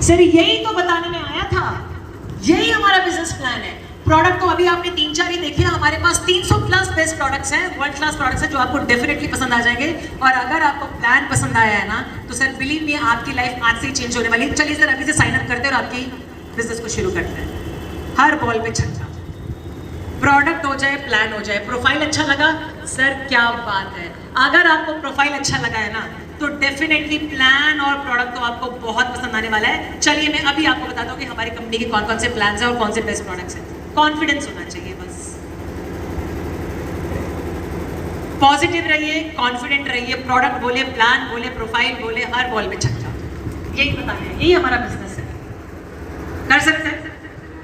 Sir यही तो बताने में आया था, यही हमारा बिजनेस प्लान है। प्रोडक्ट तो अभी आपने 3-4 ही देखे, हमारे पास 300 प्लस बेस्ट प्रोडक्ट्स हैं, वर्ल्ड क्लास प्रोडक्ट्स हैं जो आपको डेफिनेटली पसंद आ जाएंगे। और अगर आपको प्लान पसंद आया है ना तो सर बिलीव मी आपकी लाइफ आज से ही चेंज होने वाली है। चलिए सर अभी से साइन अप करते हैं और आपकी बिजनेस को शुरू करते हैं। हर बॉल पे छक्का, प्रोडक्ट हो जाए, प्लान हो जाए, प्रोफाइल अच्छा लगा सर क्या बात है। अगर आपको प्रोफाइल अच्छा लगा है ना तो डेफिनेटली प्लान और प्रोडक्ट तो आपको बहुत पसंद आने वाला है। चलिए मैं अभी आपको बताता हूँ कि हमारी कंपनी के कौन कौन से प्लान्स हैं और कौन से बेस्ट प्रोडक्ट्स हैं। कॉन्फिडेंस होना चाहिए, बस पॉजिटिव रहिए, कॉन्फिडेंट रहिए, प्रोडक्ट बोले, प्लान बोले, प्रोफाइल बोले, हर बॉल पे छक्का, यही बताना है, यही हमारा बिजनेस है। कर सकते हैं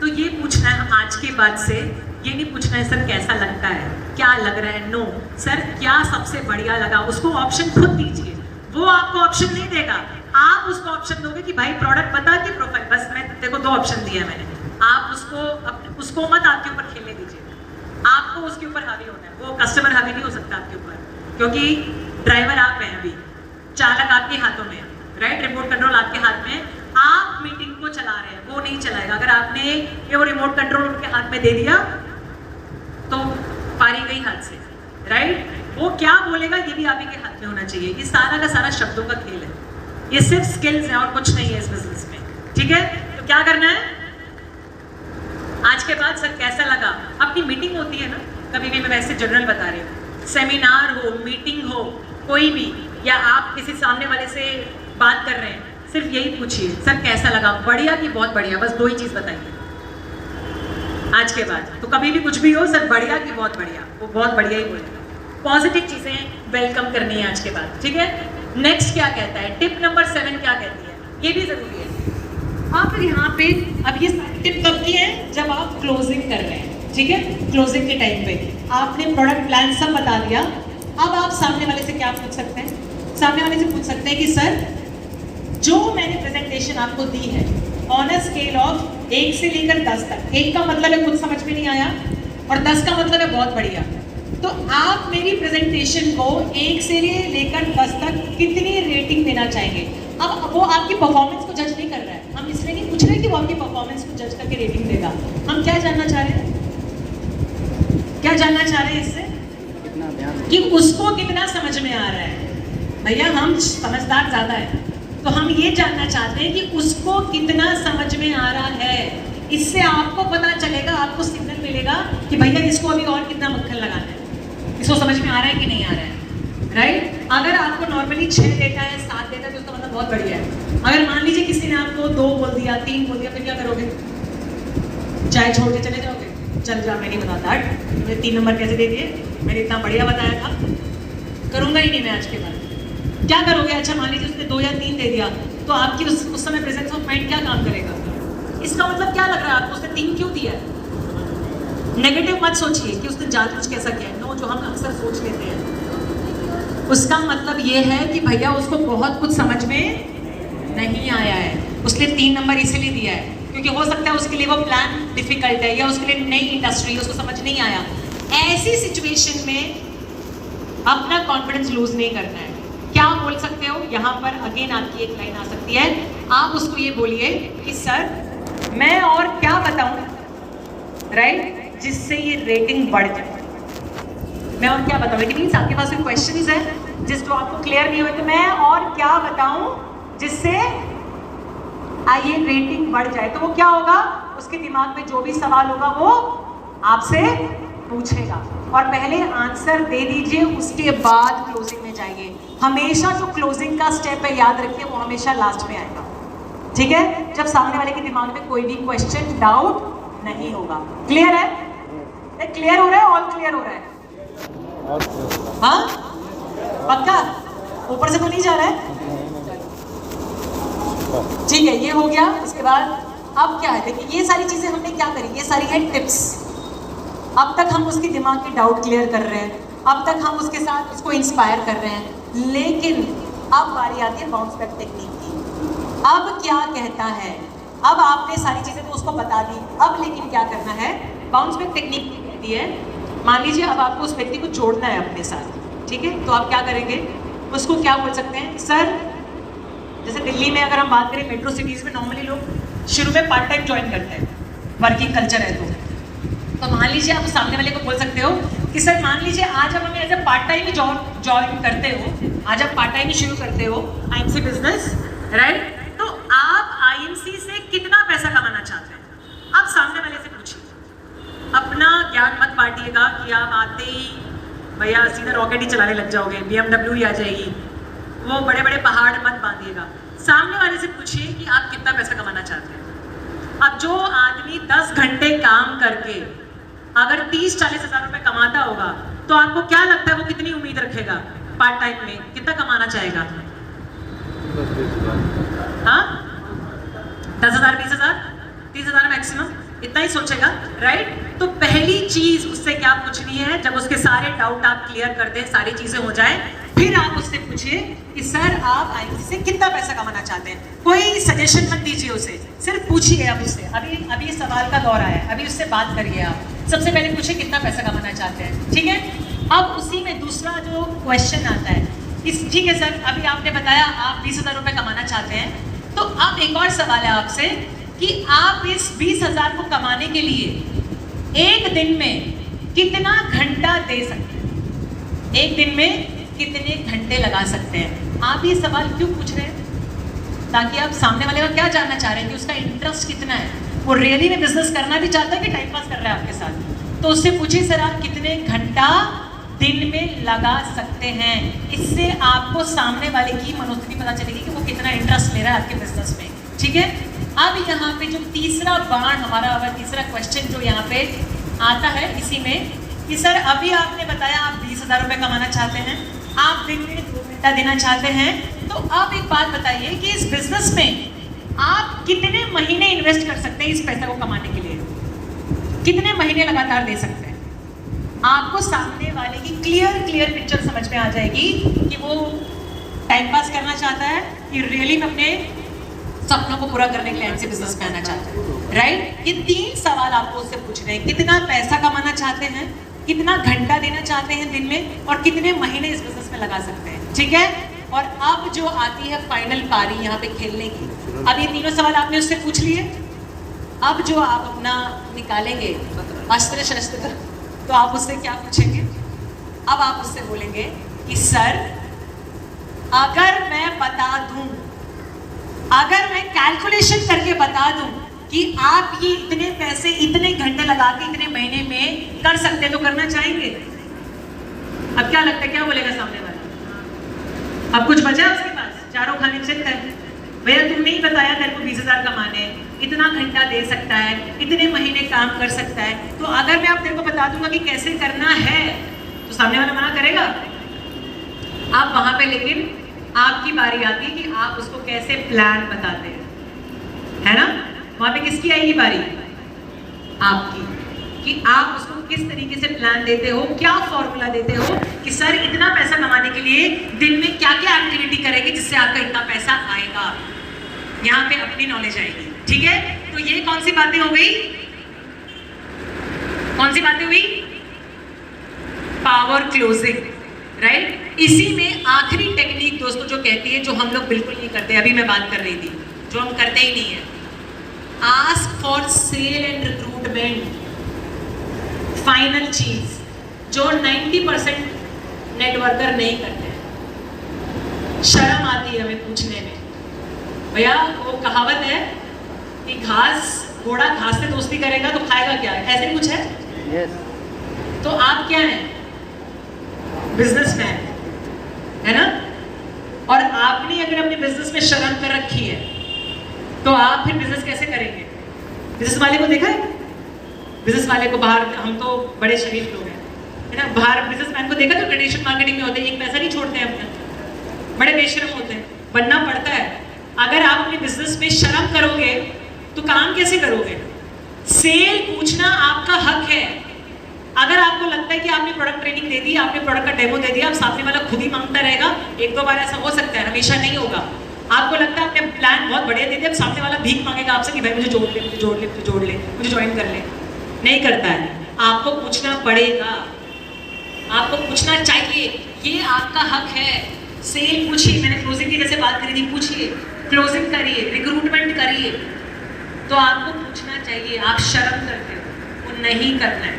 तो ये पूछना है आज के बाद से, ये नहीं पूछना है सर कैसा लगता है, क्या लग रहा है, नो सर क्या सबसे बढ़िया लगा। उसको ऑप्शन खुद दीजिए, वो आपको ऑप्शन नहीं देगा, आप उसको ऑप्शन दोगे कि भाई प्रोडक्ट बता के प्रोफाइल। बस मैं देखो 2 ऑप्शन दिए मैंने, आप उसको मत आपके ऊपर खेलने दीजिए, आपको उसके ऊपर हावी होना है। वो कस्टमर हावी नहीं हो सकता आपके ऊपर, क्योंकि ड्राइवर आप हैं, अभी चालक आपके हाथों में, राइट, रिमोट कंट्रोल आपके हाथ में, आप मीटिंग को चला रहे हैं, वो नहीं चलाएगा। अगर आपने ये वो रिमोट कंट्रोल उनके हाथ में दे दिया तो पारी गई हाथ से, राइट। वो क्या बोलेगा ये भी आप ही के हाथ में होना चाहिए। ये सारा का सारा शब्दों का खेल है, ये सिर्फ स्किल्स है और कुछ नहीं है इस बिजनेस में, ठीक है। तो क्या करना है आज के बाद, सर कैसा लगा। अपनी मीटिंग होती है ना, कभी भी मैं वैसे जनरल बता रही हूँ, सेमिनार हो, मीटिंग हो, कोई भी, या आप किसी सामने वाले से बात कर रहे हैं, सिर्फ यही पूछिए सर कैसा लगा, बढ़िया कि बहुत बढ़िया, बस 2 ही चीज बताइए आज के बाद। तो कभी भी कुछ भी हो, सर बढ़िया कि बहुत बढ़िया, वो बहुत बढ़िया ही बोलेगा। पॉजिटिव चीजें वेलकम करनी है आज के बाद, ठीक है। नेक्स्ट क्या कहता है, टिप नंबर 7 क्या कहती है, ये भी जरूरी है। आप यहाँ पे अब ये टिप कब की है, जब आप क्लोजिंग कर रहे हैं, ठीक है। क्लोजिंग के टाइम पे आपने प्रोडक्ट प्लान सब बता दिया। अब आप सामने वाले से क्या पूछ सकते हैं, सामने वाले से पूछ सकते हैं कि सर जो मैंने प्रेजेंटेशन आपको दी है ऑन अ स्केल ऑफ 1 से लेकर 10 तक, 1 का मतलब है कुछ समझ में नहीं आया और 10 का मतलब है बहुत बढ़िया, तो आप मेरी प्रेजेंटेशन को 1 से लेकर 10 तक कितनी रेटिंग देना चाहेंगे। अब वो आपकी परफॉर्मेंस को जज नहीं कर रहा है, हम इसलिए नहीं पूछ रहे कि वो आपकी परफॉर्मेंस को जज करके रेटिंग देगा। हम क्या जानना चाह रहे हैं, क्या जानना चाह रहे हैं इससे, कि उसको कितना समझ में आ रहा है। भैया हम समझदार ज्यादा है, तो हम ये जानना चाहते हैं कि उसको कितना समझ में आ रहा है। इससे आपको पता चलेगा, आपको सिग्नल मिलेगा कि भैया इसको अभी और कितना मक्खन लगाना है, इसको समझ में आ रहा है कि नहीं आ रहा है, राइट। अगर आपको नॉर्मली 6 देता है, 7 देता है तो उसका मतलब बहुत बढ़िया है। अगर मान लीजिए किसी ने आपको 2 बोल दिया, 3 बोल दिया, फिर क्या करोगे, चाय छोड़ के चले जाओगे, चल जा मैं नहीं बताता, हट मुझे 3 नंबर कैसे दे दिए, मैंने इतना बढ़िया बताया था, करूंगा ही नहीं मैं आज के बाद। क्या करोगे, अच्छा मान लीजिए उसने 2 या 3 दे दिया, तो आपकी उस समय प्रेजेंस ऑफ माइंड क्या काम करेगा। इसका मतलब क्या लग रहा है आपको, उसने 3 क्यों दिया है। नेगेटिव मत सोचिए कि उसने जानबूझ कैसा किया है, नो, जो हम अक्सर सोच लेते हैं, उसका मतलब ये है कि भैया उसको बहुत कुछ समझ में नहीं आया है, उसने 3 नंबर इसलिए दिया है क्योंकि हो सकता है उसके लिए वो प्लान डिफिकल्ट है या उसके लिए नई इंडस्ट्री, उसको समझ नहीं आया। ऐसी सिचुएशन में अपना कॉन्फिडेंस लूज नहीं करना है। क्या बोल सकते हो यहाँ पर, अगेन आपकी एक लाइन आ सकती है, आप उसको ये बोलिए कि सर मैं और क्या बताऊं, राइट, जिससे ये रेटिंग बढ़ जाए। मैं और क्या बताऊं, इट मींस आपके पास कोई क्वेश्चंस है जिसको आपको क्लियर नहीं हुए, तो मैं और क्या बताऊं जिससे ये रेटिंग बढ़ जाए। तो वो क्या होगा, उसके दिमाग में जो भी सवाल होगा वो आपसे पूछेगा और पहले आंसर दे दीजिए, उसके बाद क्लोजिंग में जाइए। हमेशा जो क्लोजिंग का स्टेप है याद रखिए, वो हमेशा लास्ट में आएगा, ठीक है, जब सामने वाले के दिमाग में कोई भी क्वेश्चन, डाउट नहीं होगा। क्लियर है, क्लियर हो रहा है, ऑल क्लियर हो रहा है, हाँ पक्का, ऊपर से तो नहीं जा रहा है, ठीक है, ये हो गया। इसके बाद अब क्या है, देखिए ये सारी चीजें हमने क्या करी, ये सारी है टिप्स। अब तक हम उसके दिमाग के डाउट क्लियर कर रहे हैं, अब तक हम उसके साथ उसको इंस्पायर कर रहे हैं, लेकिन अब बारी आती है बाउंस बैक टेक्निक की। अब क्या कहता है, अब आपने सारी चीजें तो उसको बता दी, अब लेकिन क्या करना है, बाउंस बैक टेक्निक कहती है, मान लीजिए अब आपको उस व्यक्ति को जोड़ना है अपने साथ, ठीक है, तो आप क्या करेंगे, उसको क्या बोल सकते हैं, सर जैसे दिल्ली में अगर हम बात करें मेट्रो सिटीज़ में नॉर्मली लोग शुरू में पार्ट टाइम ज्वाइन करते हैं, वर्किंग कल्चर है तो मान लीजिए आप सामने वाले को बोल सकते हो कि सर मान लीजिए आज आप हमें एज ए पार्ट टाइम ही जॉब ज्वाइन करते हो, आज आप पार्ट टाइम ही शुरू करते हो आईएमसी बिजनेस, राइट? तो आप आईएमसी से कितना पैसा कमाना चाहते हैं? आप सामने वाले से पूछिए, अपना ज्ञान मत बांटिएगा कि आप आते ही भैया सीधा रॉकेट ही चलाने लग जाओगे, BMW ही आ जाएगी, वो बड़े बड़े पहाड़ मत बांधिएगा। सामने वाले से पूछिए कि आप कितना पैसा कमाना चाहते हैं। अब जो आदमी 10 घंटे काम करके अगर 30-40 हज़ार रुपए कमाता होगा तो आपको क्या लगता है वो कितनी उम्मीद रखेगा पार्ट टाइम में, कितना कमाना चाहेगा? हाँ, 10,000, 20,000, 30,000 मैक्सिमम, इतना ही सोचेगा, राइट? तो पहली चीज उससे क्या पूछनी है, जब उसके सारे डाउट आप क्लियर कर दें, सारी चीजें हो जाए, फिर आप उससे पूछिए कि सर आप आईएमसी से कितना पैसा कमाना चाहते हैं। कोई सजेशन मत दीजिए उसे, सिर्फ पूछिए आप उससे। अभी सवाल का दौर आया है, अभी उससे बात करिए आप। सबसे पहले पूछिए कितना पैसा कमाना चाहते हैं, ठीक है? अब उसी में दूसरा जो क्वेश्चन आता है, ठीक है सर अभी आपने बताया आप 20,000 रुपये कमाना चाहते हैं, तो अब एक और सवाल है आपसे कि आप इस 20,000 को कमाने के लिए एक दिन में कितना घंटा दे सकते हैं, एक दिन में कितने घंटे लगा सकते हैं? आप ये सवाल क्यों पूछ रहे हैं? ताकि आप सामने वाले का क्या जानना चाह रहे हैं कि उसका इंटरेस्ट कितना है, वो रियली में बिजनेस करना भी चाहता है कि टाइम पास कर रहा है आपके साथ। तो उससे पूछिए सर आप कितने घंटा दिन में लगा सकते हैं। इससे आपको सामने वाले की मनोस्थिति पता चलेगी कि वो कितना इंटरेस्ट ले रहा है आपके बिजनेस में, ठीक है? अब यहाँ पे जो तीसरा बाण हमारा, तीसरा क्वेश्चन जो यहाँ पे आता है इसी में कि सर अभी आपने बताया आप 20,000 रुपये कमाना चाहते हैं, आप दिन में 2 घंटा देना चाहते हैं, तो आप एक बात बताइए कि इस बिजनेस में आप कितने महीने इन्वेस्ट कर सकते हैं इस पैसा को कमाने के लिए? कितने महीने लगातार दे सकते हैं? आपको सामने वाले की क्लियर पिक्चर समझ में आ जाएगी कि वो टाइम पास करना चाहता है कि रियली में अपने सपनों को पूरा करने के लिए ऐसे बिजनेस में आना चाहता है, राइट? ये 3 सवाल आपको उससे पूछ रहे हैं, कितना पैसा कमाना चाहते हैं, कितना घंटा देना चाहते हैं दिन में, और कितने महीने इस बिजनेस में लगा सकते हैं, ठीक है? और अब जो आती है फाइनल पारी यहाँ पे खेलने की, अब ये तीनों सवाल आपने उससे पूछ लिए, अब जो आप अपना निकालेंगे अस्त्र शस्त्र, तो आप उससे क्या पूछेंगे? अब आप उससे बोलेंगे कि सर अगर मैं बता दूं, अगर मैं कैलकुलेशन करके बता दूं कि आप ये इतने पैसे इतने घंटे लगा के इतने महीने में कर सकते, तो करना चाहेंगे? अब क्या लगता है, क्या बोलेगा सामने वाला? अब कुछ बचा उसके पास? चारों खाने चित है, भैया तुमने ही बताया तेरे को 20,000 कमाने, इतना घंटा दे सकता है, इतने महीने काम कर सकता है, तो अगर मैं आप तेरे को बता दूंगा कि कैसे करना है तो सामने वाला मना करेगा? आप वहां पे, लेकिन आपकी बारी आती है कि आप उसको कैसे प्लान बताते हैं, है ना? वहां पे किसकी आएगी बारी? आपकी, कि आप उसको किस तरीके से प्लान देते हो, क्या फॉर्मूला देते हो कि सर इतना पैसा कमाने के लिए दिन में क्या क्या एक्टिविटी करेंगे जिससे आपका इतना पैसा आएगा। यहाँ पे अपनी नॉलेज आएगी, ठीक है? तो ये कौन सी बातें हो गई, कौन सी बातें हुई? Power closing, right? इसी में आखिरी टेक्निक दोस्तों जो कहती है, जो हम लोग बिल्कुल नहीं करते, अभी मैं बात कर रही थी, जो हम करते ही नहीं है, ask for sale and recruitment. Final चीज जो 90% नेटवर्कर नहीं करते हैं, शर्म आती है हमें पूछने में। भैया वो कहावत है कि घोड़ा घास से दोस्ती करेगा तो खाएगा क्या, ऐसे कुछ है? yes. तो आप क्या हैं? बिजनेसमैन, है ना? और आपने अगर अपने बिजनेस में शर्म कर रखी है तो आप फिर बिजनेस कैसे करेंगे? बिजनेस वाले को देखा है? बिजनेस वाले को बाहर, हम तो बड़े शरीफ लोग हैं, है ना, बाहर बिजनेसमैन को देखा तो ट्रेडिशनल मार्केटिंग में होते हैं, एक पैसा नहीं छोड़ते हैं अपने, बड़े बेशर्म होते हैं, बनना पड़ता है। अगर आप अपने बिजनेस में शर्म करोगे तो काम कैसे करोगे? सेल पूछना आपका हक है। अगर आपको लगता है कि आपने प्रोडक्ट ट्रेनिंग दे दी, आपने प्रोडक्ट का डेमो दे दिया, आप सामने वाला खुद ही मांगता रहेगा, 1-2 बार ऐसा हो सकता है, हमेशा नहीं होगा। आपको लगता है आपने प्लान बहुत बढ़िया दे दिया, अब सामने वाला भीख मांगेगा आपसे कि भाई मुझे जोड़ ले, मुझे जोड़ ले, मुझे जोड़ ले, मुझे ज्वाइन कर ले। नहीं करता है, आपको पूछना पड़ेगा, आपको पूछना चाहिए, ये आपका हक है। सेल पूछिए, मैंने क्लोजिंग की जैसे बात करी थी, पूछिए क्लोजिंग करिए, रिक्रूटमेंट करिए, तो आपको पूछना चाहिए, आप शर्म करते हो, वो नहीं करना है,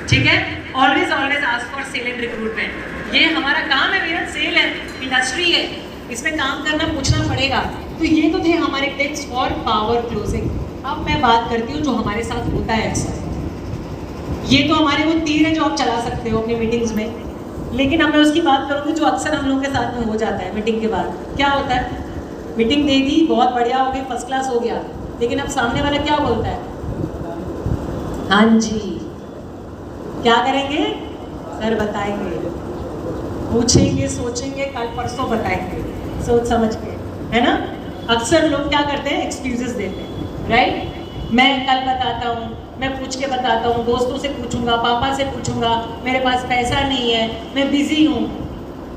ठीक है। Always always ask for sale and recruitment, ये हमारा काम है भैया, सेल है, इंडस्ट्री है, इसमें काम करना, पूछना पड़ेगा। तो ये तो थे हमारे टिप्स फॉर पावर क्लोजिंग। अब मैं बात करती हूँ जो हमारे साथ होता है अक्सर, ये तो हमारे वो तीर है जो आप चला सकते हो अपनी मीटिंग्स में, लेकिन अब मैं उसकी बात करूँगी जो अक्सर हम लोगों के साथ में हो जाता है मीटिंग के बाद। क्या होता है, मीटिंग दे दी, बहुत बढ़िया हो गई, फर्स्ट क्लास हो गया, लेकिन अब सामने वाला क्या बोलता है, हाँ जी, क्या करेंगे सर, बताएंगे, पूछेंगे, सोचेंगे, कल परसों बताएंगे, सोच समझ के, है ना। अक्सर लोग क्या करते हैं, एक्सक्यूजेस देते हैं, राइट। मैं कल बताता हूँ, मैं पूछ के बताता हूँ, दोस्तों से पूछूंगा, पापा से पूछूंगा, मेरे पास पैसा नहीं है, मैं बिजी हूँ।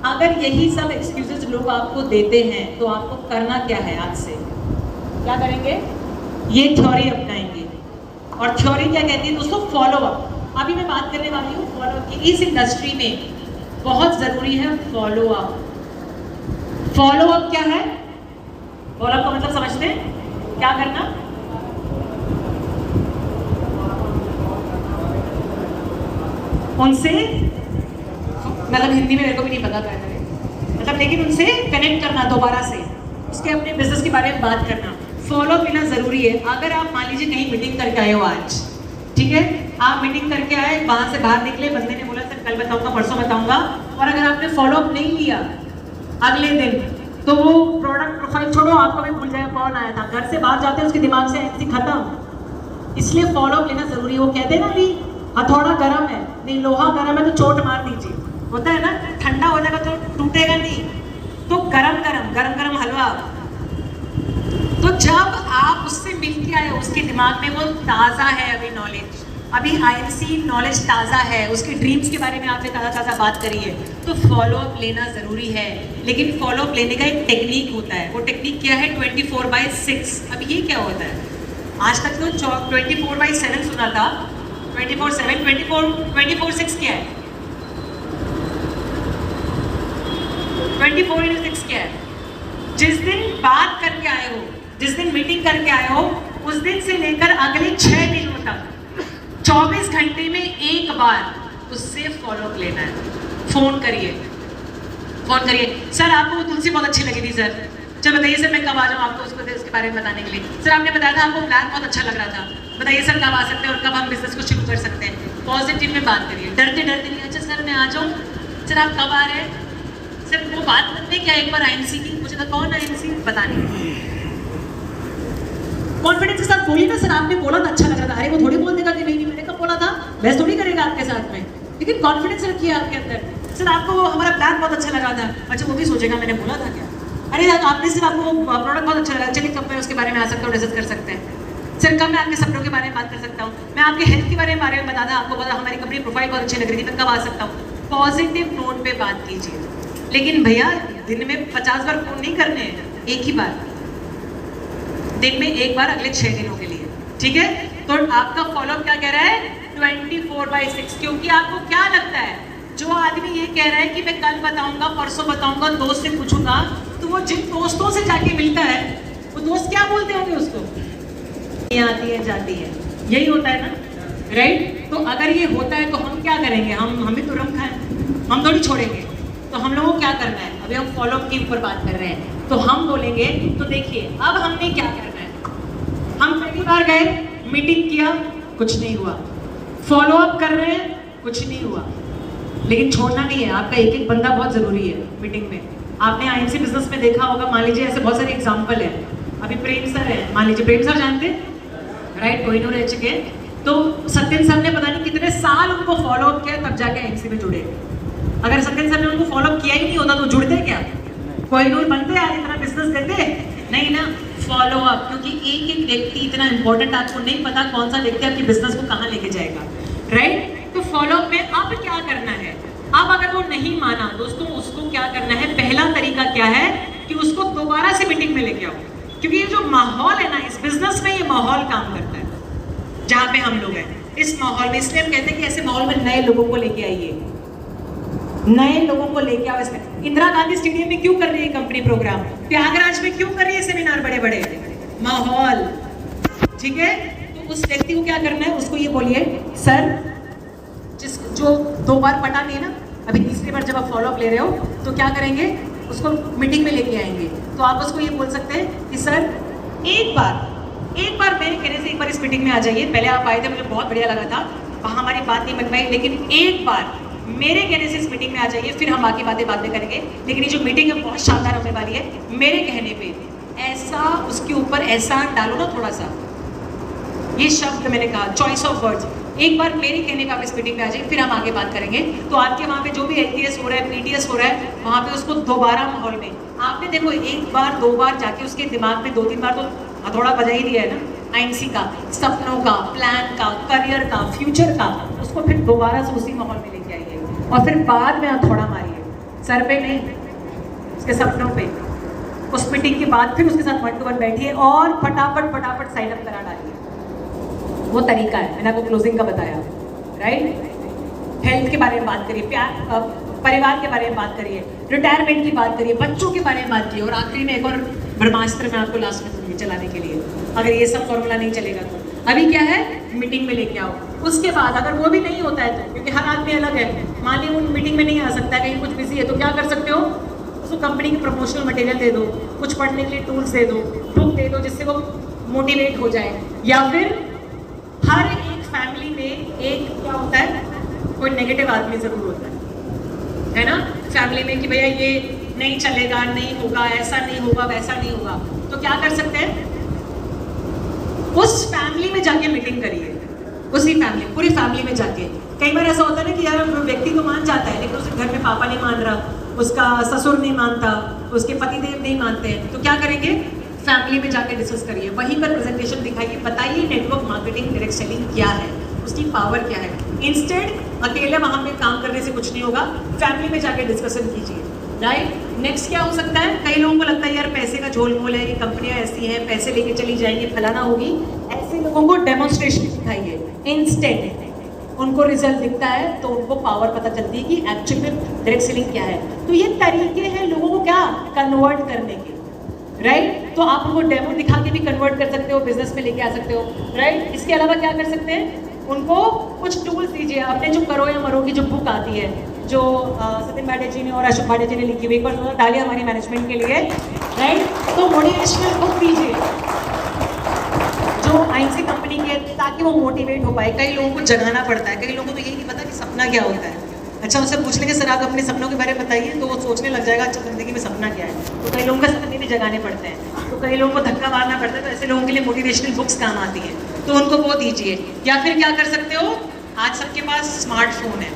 अगर यही सब एक्सक्यूजेस लोग आपको देते हैं तो आपको करना क्या है, आज से क्या करेंगे, ये थ्योरी अपनाएंगे। और थ्योरी क्या कहती है दोस्तों, फॉलो अप। अभी मैं बात करने वाली हूँ फॉलो अप की। इस इंडस्ट्री में बहुत ज़रूरी है फॉलो अप। फॉलो अप क्या है, फॉलो अप का मतलब समझते हैं, क्या करना, उनसे, मतलब हिंदी में मेरे को भी नहीं पता था, मतलब लेकिन उनसे कनेक्ट करना दोबारा से, उसके अपने बिजनेस के बारे में बात करना। फॉलो अप लेना ज़रूरी है। अगर आप मान लीजिए कहीं मीटिंग करके आए हो आज, ठीक है, आप मीटिंग करके आए, वहाँ से बाहर निकले, बंदे ने बोला सर कल बताऊंगा, परसों बताऊंगा, और अगर आपने फॉलो अप नहीं लिया अगले दिन, तो वो प्रोडक्ट प्रोफाइल छोड़ो, आपको भी भूल जाए कौन आया था, घर से बाहर जाते हैं उसके दिमाग से ऐसी खत्म। इसलिए फॉलो अप लेना ज़रूरी है। वो कहते हैं ना, अभी हथौड़ा गर्म है, नहीं लोहा गर्म है तो चोट मार दीजिए, होता है ना, ठंडा हो जाएगा तो टूटेगा नहीं, तो गरम गरम गरम गरम हलवा। तो जब आप उससे मिल के आए, उसके दिमाग में वो ताज़ा है, अभी नॉलेज, अभी आईएमसी नॉलेज ताज़ा है, उसके ड्रीम्स के बारे में आपने ताज़ा ताज़ा बात करी है, तो फॉलो अप लेना ज़रूरी है। लेकिन फॉलो अप लेने का एक टेक्निक होता है, वो टेक्निक क्या है, 24/6। अब ये क्या होता है, आज तक तो 24/7 सुना था, 24/7, 24/6 क्या है, 24/6 क्या है, जिस दिन बात करके आए हो, जिस दिन मीटिंग करके आए हो, उस दिन से लेकर अगले 6 दिनों तक 24 घंटे में एक बार उससे फॉलो अप लेना है। फोन करिए, फोन करिए, सर आपको तुलसी बहुत अच्छी लगी थी सर, चल बताइए सर मैं कब आ जाऊँ आपको उसके बारे में बताने के लिए। सर आपने बताया था आपको प्लान बहुत अच्छा लग रहा था, बताइए सर कब आ सकते हैं और कब हम बिजनेस को शुरू कर सकते हैं। पॉजिटिव में बात करिए, डरते डरते नहीं, अच्छा सर मैं आ जाऊँ, सर आप कब आ रहे हैं, सर वो बात करते क्या एक बार आईएमसी की, मुझे तो कौन आईएमसी पता नहीं। कॉन्फिडेंस के साथ बोलिए ना, सर आपने बोला था अच्छा लग रहा था, अरे वो थोड़ी बोल देगा कि नहीं नहीं मैंने कब बोला था, बहस थोड़ी करेगा आपके साथ में, लेकिन कॉन्फिडेंस रखिए आपके अंदर। सर आपको हमारा प्लान बहुत अच्छा लगा था, अच्छा वो भी सोचेगा मैंने बोला था क्या, अरे आपने सिर्फ आपको प्रोडक्ट बहुत अच्छा लगा, चलिए कब मैं उसके बारे में आ सकता हूँ, डिस्कस कर सकते हैं। सर कब मैं आपके सपनों के बारे में बात कर सकता हूँ, मैं आपके हेल्थ के बारे में बता था, आपको पता हमारी कंपनी प्रोफाइल बहुत अच्छी लग रही थी, मैं कब आ सकता हूँ। पॉजिटिव नोट पे बात कीजिए, लेकिन भैया दिन में 50 बार फोन नहीं करने हैं, एक ही बार, दिन में एक बार अगले 6 दिनों के लिए, ठीक है। तो आपका फॉलोअप क्या कह रहा है, 24/6, क्योंकि आपको क्या लगता है, जो आदमी ये कह रहा है कि मैं कल बताऊंगा, परसों बताऊंगा, दोस्त से पूछूंगा, तो वो जिन दोस्तों से जाके मिलता है, वो दोस्त क्या बोलते होंगे उसको, ये आती है जाती है, यही होता है ना, राइट। तो अगर ये होता है तो हम क्या करेंगे, हम भी तो रम खाएं, हम थोड़ी छोड़ेंगे। तो हम लोगों को क्या करना है, अभी हम फॉलोअप के ऊपर बात कर रहे हैं, तो हम बोलेंगे, तो देखिए अब हमने क्या करना है, हम पहली बार गए, मीटिंग किया, कुछ नहीं हुआ, फॉलोअप कर रहे हैं, कुछ नहीं हुआ, लेकिन छोड़ना नहीं है। आपका एक एक बंदा बहुत जरूरी है मीटिंग में। आपने आईएमसी बिजनेस में देखा होगा, मान लीजिए ऐसे बहुत सारे एग्जाम्पल है, अभी प्रेम सर है, मान लीजिए प्रेम सर जानते हैं, राइट, कोहिनूर रह चुके, तो सत्यन सर ने पता नहीं कितने साल उनको फॉलोअप किया, तब जाके आईएमसी में जुड़े। अगर सत्यन सर ने उनको फॉलोअप किया ही नहीं होता तो जुड़ते क्या, कोहिनूर बनते यार, इतना बिजनेस देते नहीं ना। फॉलोअप, क्योंकि एक एक व्यक्ति इतना इंपॉर्टेंट, आपको नहीं पता कौन सा व्यक्ति आपकी बिजनेस को कहाँ लेके जाएगा, राइट। तो फॉलोअप में अब क्या करना है, अब अगर वो नहीं माना दोस्तों, उसको क्या करना है, पहला तरीका क्या है कि उसको दोबारा से मीटिंग में लेके आओ, क्योंकि ये जो माहौल है ना इस बिजनेस में, ये माहौल काम करता है जहाँ पे हम लोग हैं, इस माहौल में। इसलिए हम कहते हैं कि ऐसे माहौल में नए लोगों को लेके आइए, नए लोगों को लेके आओ इसमें। इंदिरा गांधी स्टेडियम में क्यों कर रही है कंपनी प्रोग्राम, प्रयागराज में क्यों कर रही है सेमिनार, बड़े बड़े माहौल, ठीक है। तो उस व्यक्ति को क्या करना है, उसको ये बोलिए सर, जो 2 बार पटा नहीं ना, अभी तीसरी बार जब आप फॉलोअप ले रहे हो तो क्या करेंगे, उसको मीटिंग में लेके आएंगे। तो आप उसको ये बोल सकते हैं कि सर एक बार मेरे कहने से एक बार इस मीटिंग में आ जाइए। पहले आप आए थे, मुझे बहुत बढ़िया लगा था, वहाँ हमारी बात नहीं बन पाई, लेकिन एक बार मेरे कहने से इस मीटिंग में आ जाइए, फिर हम बाकी बातें बाद में करेंगे। लेकिन ये जो मीटिंग है बहुत शानदार होने वाली है, मेरे कहने पे ऐसा उसके ऊपर एहसान डालो ना थोड़ा सा। ये शब्द मैंने कहा, चॉइस ऑफ वर्ड्स, एक बार मेरे कहने पे आप इस मीटिंग में आ जाइए, फिर हम आगे बात करेंगे। तो आपके वहाँ पे जो भी LTS हो रहा है, PTS हो रहा है, वहाँ पे उसको दोबारा माहौल में आपने देखो 1 बार 2 बार जाके उसके दिमाग में 2-3 बार तो हथौड़ा बजा ही दिया है ना, IMC का, सपनों का, प्लान का, करियर का, फ्यूचर का, उसको फिर दोबारा से उसी माहौल में लेके आइए और फिर बाद में हथौड़ा मारिए, सर पे नहीं, उसके सपनों पे। उस मीटिंग के बाद फिर उसके साथ 1 to 1 बैठिए और फटाफट साइन अप करा डालिए। वो तरीका है, मैंने आपको क्लोजिंग का बताया, राइट। हेल्थ के बारे में बात करिए, प्यार, परिवार के बारे में बात करिए, रिटायरमेंट की बात करिए, बच्चों के बारे में बात करिए, और आखिरी में एक और ब्रह्मास्त्र मैं आपको लास्ट में दूंगी चलाने के लिए, अगर ये सब फॉर्मूला नहीं चलेगा तो। अभी क्या है, मीटिंग में लेके आओ। उसके बाद अगर वो भी नहीं होता है तो, क्योंकि हर आदमी अलग है, मान लीजिए उन मीटिंग में नहीं आ सकता है, कहीं कुछ बिजी है, तो क्या कर सकते हो, उसको कंपनी की प्रमोशनल मटेरियल दे दो, कुछ पढ़ने के लिए टूल्स दे दो, बुक दे दो, जिससे वो मोटिवेट हो जाए। या फिर हर एक फैमिली में एक क्या होता है, कोई नेगेटिव आदमी जरूर होता है ना, फैमिली में, कि भैया ये नहीं चलेगा, नहीं होगा, ऐसा नहीं होगा, वैसा नहीं होगा। तो क्या कर सकते हैं, उस फैमिली में जाके मीटिंग करिए, उसी फैमिली, पूरी फैमिली में जाके। कई बार ऐसा होता है ना कि यार व्यक्ति तो मान जाता है, लेकिन उसके घर में पापा नहीं मान रहा, उसका ससुर नहीं मानता, उसके पतिदेव नहीं मानते हैं, तो क्या करेंगे, फैमिली में जाके डिस्कस करिए, वहीं पर प्रेजेंटेशन दिखाइए, बताइए नेटवर्क मार्केटिंग, डायरेक्ट सेलिंग क्या है, उसकी पावर क्या है। इंस्टेंट अकेले वहां पे काम करने से कुछ नहीं होगा, फैमिली में जाके डिस्कशन कीजिए, राइट। नेक्स्ट क्या हो सकता है, कई लोगों को लगता है यार पैसे का झोल-मोल है, ये कंपनियां ऐसी हैं, पैसे लेके चली जाएंगी, फलाना होगी, ऐसे लोगों को डेमोन्स्ट्रेशन दिखाइए, इंस्टेंट उनको रिजल्ट दिखता है तो उनको पावर पता चलती है कि एक्चुअल में डायरेक्ट सेलिंग क्या है। तो ये तरीके हैं लोगों को क्या कन्वर्ट करने के, राइट। तो आप उनको डेमो दिखा के भी कन्वर्ट कर सकते हो, बिजनेस में लेके आ सकते हो, राइट। इसके अलावा क्या कर सकते हैं, उनको कुछ टूल्स दीजिए। आपने जो करो या मरो की जो बुक आती है, जो सत्यन भाटिया जी ने और अशोक भाटिया जी ने लिखी हुई, एक बार डालिए हमारी मैनेजमेंट के लिए, राइट। तो मोटिवेशनल बुक दीजिए जो IMC कंपनी की है, ताकि वो मोटिवेट हो पाए। कई लोगों को जगाना पड़ता है, कई लोगों को तो यही नहीं पता कि सपना क्या होता है। अच्छा, उनसे पूछ लेंगे सर आप अपने सपनों के बारे में बताइए, तो वो सोचने लग जाएगा अच्छा ज़िंदगी में सपना क्या है। तो कई लोगों का सपने भी जगाने पड़ते हैं, तो कई लोगों को धक्का मारना पड़ता है, तो ऐसे लोगों के लिए मोटिवेशनल बुक्स काम आती हैं, तो उनको वो दीजिए। या फिर क्या कर सकते हो, आज सबके पास स्मार्टफोन है,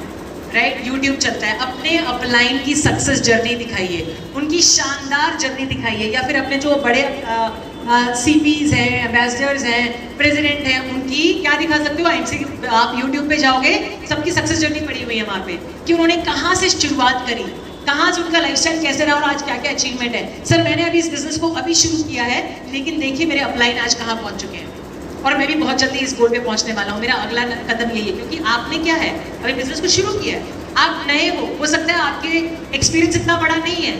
राइट, यूट्यूब चलता है, अपने अपलाइन की सक्सेस जर्नी दिखाइए, उनकी शानदार जर्नी दिखाइए। या फिर अपने जो बड़े CPs हैं, एम्बेसडर्स हैं, प्रेसिडेंट हैं, उनकी क्या दिखा सकते हो, IMC आप यूट्यूब पे जाओगे, सबकी सक्सेस जर्नी पड़ी हुई है वहाँ पे, कि उन्होंने कहाँ से शुरुआत करी, कहाँ से उनका लाइफस्टाइल कैसे रहा और आज क्या क्या अचीवमेंट है। सर मैंने अभी इस बिजनेस को अभी शुरू किया है, लेकिन देखिए मेरे अपलाइन आज कहाँ पहुँच चुके हैं, और मैं भी बहुत जल्दी इस गोल पे पहुंचने वाला हूँ। मेरा अगला कदम यही है, क्योंकि आपने क्या है, अभी बिजनेस को शुरू किया है, आप नए हो सकता है आपके एक्सपीरियंस इतना बड़ा नहीं है,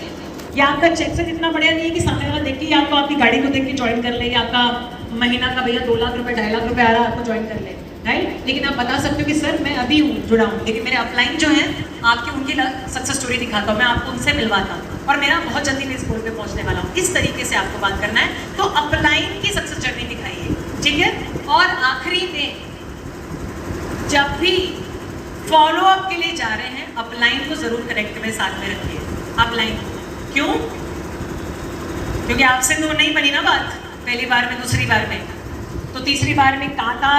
या आपका चेक से इतना बढ़िया नहीं है कि सामने वाला देख के आपको आपकी गाड़ी को देख के ज्वाइन कर ले, या आपका महीना का भैया 2 लाख रुपए 2.5 लाख रुपए आ रहा है आपको ज्वाइन कर ले, राइट। लेकिन आप बता सकते हो कि सर मैं अभी जुड़ा हूँ, लेकिन मेरे अपलाइन जो है आपकी उनकी सक्सेस स्टोरी दिखाता हूँ, मैं आपको उनसे मिलवाता हूँ, और मेरा बहुत जल्दी मैं इस गोल पे पहुँचने वाला हूँ। इस तरीके से आपको बात करना है, तो अपलाइन की सक्सेस जर्नी दिखाइए, ठीक है। और आखिरी में जब भी फॉलोअप के लिए जा रहे हैं, अपलाइन को जरूर कनेक्ट में साथ में रखिए। अपलाइन क्यों, क्योंकि आपसे तो नहीं बनी ना बात पहली बार में, दूसरी बार में, तो तीसरी बार में कांटा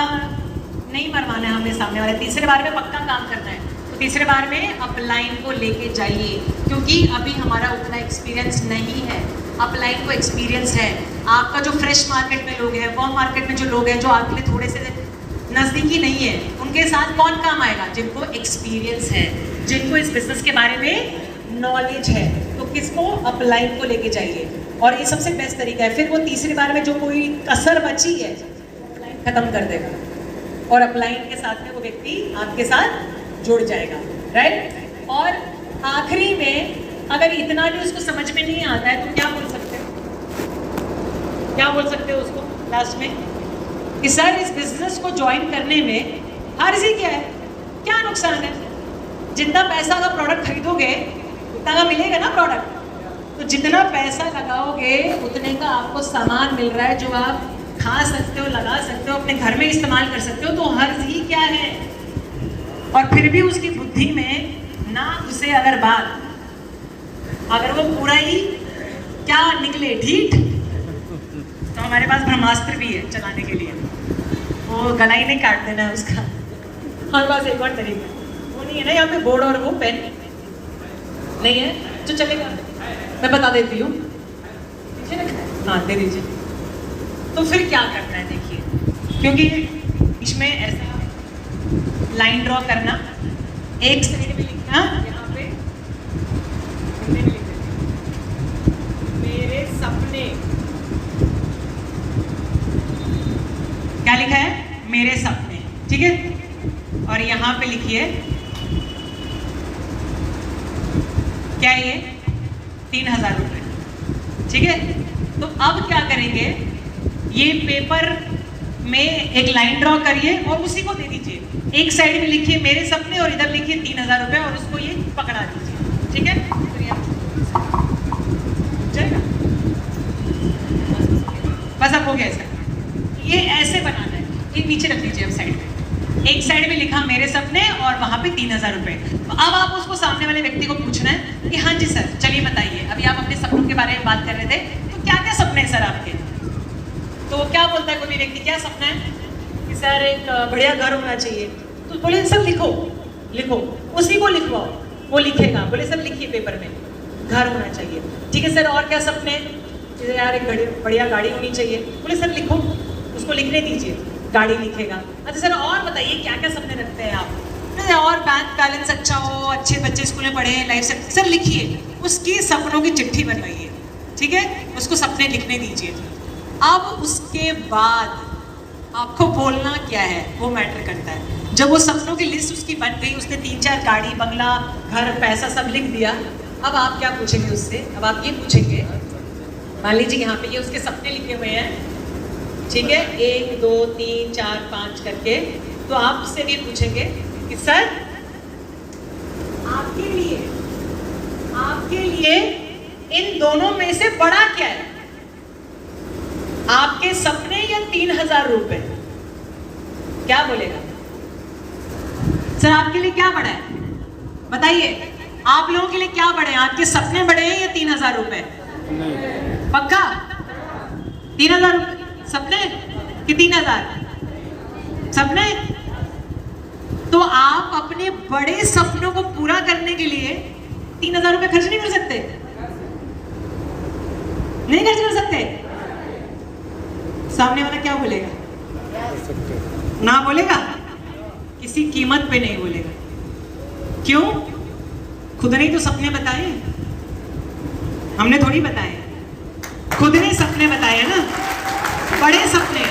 नहीं मरवाना है हमें सामने वाले, तीसरे बार में पक्का काम करना है। तो तीसरे बार में अपलाइन को लेके जाइए, क्योंकि अभी हमारा उतना एक्सपीरियंस नहीं है, अपलाइन को एक्सपीरियंस है। आपका जो फ्रेश मार्केट में लोग हैं, वॉर्म मार्केट में जो लोग हैं, जो आपके लिए थोड़े से नज़दीकी नहीं है, उनके साथ कौन काम आएगा, जिनको एक्सपीरियंस है, जिनको इस बिजनेस के बारे में नॉलेज है। तो किसको, अपलाइन को लेके जाइए, और ये सबसे बेस्ट तरीका है। फिर वो तीसरी बार में जो कोई कसर बची है, अपलाइन खत्म कर देगा, और अपलाइन के साथ में वो व्यक्ति आपके साथ जुड़ जाएगा, राइट। और आखिरी में अगर इतना भी उसको समझ में नहीं आता है तो क्या बोल सकते हो? क्या बोल सकते हो उसको लास्ट में कि सर इस बिजनेस को ज्वाइन करने में हर्जी क्या है, क्या नुकसान है? जितना पैसा का प्रोडक्ट खरीदोगे उतना का मिलेगा ना प्रोडक्ट। तो जितना पैसा लगाओगे उतने का आपको सामान मिल रहा है जो आप खा सकते हो, लगा सकते हो, अपने घर में इस्तेमाल कर सकते हो। तो हर्ज ही क्या है? और फिर भी उसकी बुद्धि में ना उसे अगर बात, अगर वो पूरा ही क्या निकले ठीक, तो हमारे पास ब्रह्मास्त्र भी है चलाने के लिए, वो गला ही नहीं काट देना है उसका। हमारे पास एक और तरीका वो नहीं है ना, यहाँ पे बोर्ड और वो पेन नहीं है जो चलेगा। मैं बता देती हूँ, हाँ दे दीजिए। तो फिर क्या करना है देखिए, क्योंकि इसमें ऐसा लाइन ड्रॉ करना, एक साइड में लिखना यहाँ पे मेरे सपने, क्या लिखा है? मेरे सपने, ठीक है। और यहाँ पे लिखिए क्या ये 3000 रुपये, ठीक है। तो अब क्या करेंगे, ये पेपर में एक लाइन ड्रॉ करिए और उसी को दे दीजिए। एक साइड में लिखिए मेरे सपने और इधर लिखिए 3000 रुपये और उसको ये पकड़ा दीजिए, ठीक है। चलेगा? बस अब हो गया इसका। ये ऐसे बनाना है, ये नीचे रख लीजिए अब साइड में। एक साइड में लिखा मेरे सपने और वहां पे 3000 रुपये। तो अब आप उसको सामने वाले व्यक्ति को पूछना है कि हाँ जी सर, चलिए बताइए, अभी आप अपने सपनों के बारे में बात कर रहे थे, तो क्या क्या सपने हैं सर आपके? तो वो क्या बोलता है कोई भी व्यक्ति, क्या सपना है कि सर एक बढ़िया घर होना चाहिए। तो बोले सर लिखो लिखो, उसी को लिखवाओ, वो लिखेगा। बोले सर लिखिए पेपर में, घर होना चाहिए। ठीक है सर, और क्या सपने? यार एक बढ़िया गाड़ी होनी चाहिए। बोले सर लिखो, उसको लिखने दीजिए, गाड़ी लिखेगा। अच्छा सर और बताइए क्या क्या सपने रखते हैं आप? और बैंक बैलेंस अच्छा हो, अच्छे बच्चे स्कूल में पढ़े, लाइफ से। सर लिखिए, उसकी सपनों की चिट्ठी बनवाइए, ठीक है, उसको सपने लिखने दीजिए। अब उसके बाद आपको बोलना क्या है वो मैटर करता है। जब वो सपनों की लिस्ट उसकी बन गई, उसने 3-4 गाड़ी, बंगला, घर, पैसा सब लिख दिया, अब आप क्या पूछेंगे उससे? अब आप ये पूछेंगे, मान लीजिए यहाँ पे ये उसके सपने लिखे हुए हैं, ठीक है, 1 2 3 4 5 करके। तो आप उससे भी पूछेंगे कि सर आपके लिए इन दोनों में से बड़ा क्या है, आपके सपने या 3000 रुपए? क्या बोलेगा? सर आपके लिए क्या बड़ा है बताइए, आप लोगों के लिए क्या बड़े हैं? आपके सपने बड़े हैं या 3000 रुपए? पक्का 3000 रुपए सपने कि 3000 सपने? तो आप अपने बड़े सपनों को पूरा करने के लिए 3000 रुपए खर्च नहीं कर सकते? नहीं खर्च कर सकते? सामने वाला क्या बोलेगा? ना बोलेगा, किसी कीमत पे नहीं बोलेगा। क्यों? खुद ने तो सपने बताए, हमने थोड़ी बताए, खुद ने सपने बताए ना, बड़े सपने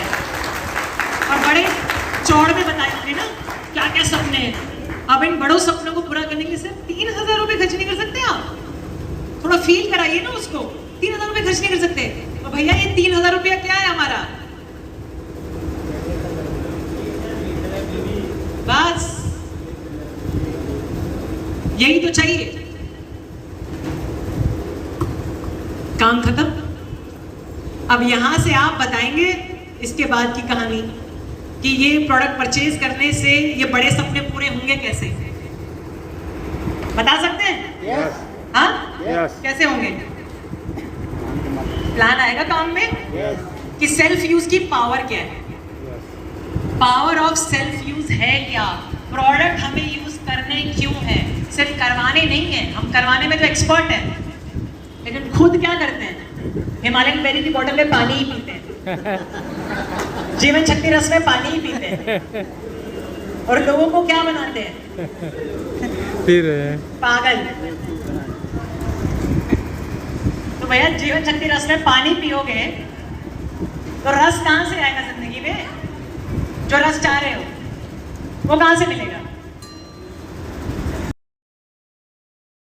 और बड़े चौड़ में बताए होंगे ना क्या क्या सपने हैं। अब इन बड़ों सपनों को पूरा करने के लिए सिर्फ 3000 रुपए खर्च नहीं कर सकते आप? थोड़ा फील कराइए ना उसको। 3000 रुपए खर्च नहीं कर सकते तो भैया ये 3000 रुपया क्या है हमारा? बस यही तो चाहिए, काम खत्म। अब यहां से आप बताएंगे इसके बाद की कहानी कि ये प्रोडक्ट परचेज करने से ये बड़े सपने पूरे होंगे कैसे? बता सकते हैं? yes. हाँ yes. कैसे होंगे? प्लान आएगा काम में yes. कि सेल्फ यूज की पावर क्या है, पावर ऑफ सेल्फ यूज है क्या, प्रोडक्ट हमें यूज करने क्यों है, सिर्फ करवाने नहीं है। हम करवाने में तो एक्सपर्ट हैं, लेकिन खुद क्या करते हैं? हिमालयन बेरी की बोतल में पानी ही पीते हैं, जीवन शक्ति रस में पानी ही पीते हैं, और लोगों को क्या बनाते हैं? फिर पागल। तो भैया जीवन शक्ति रस में पानी पियोगे तो रस कहां से आएगा जिंदगी में? जो रस चाह रहे हो वो कहां से मिलेगा?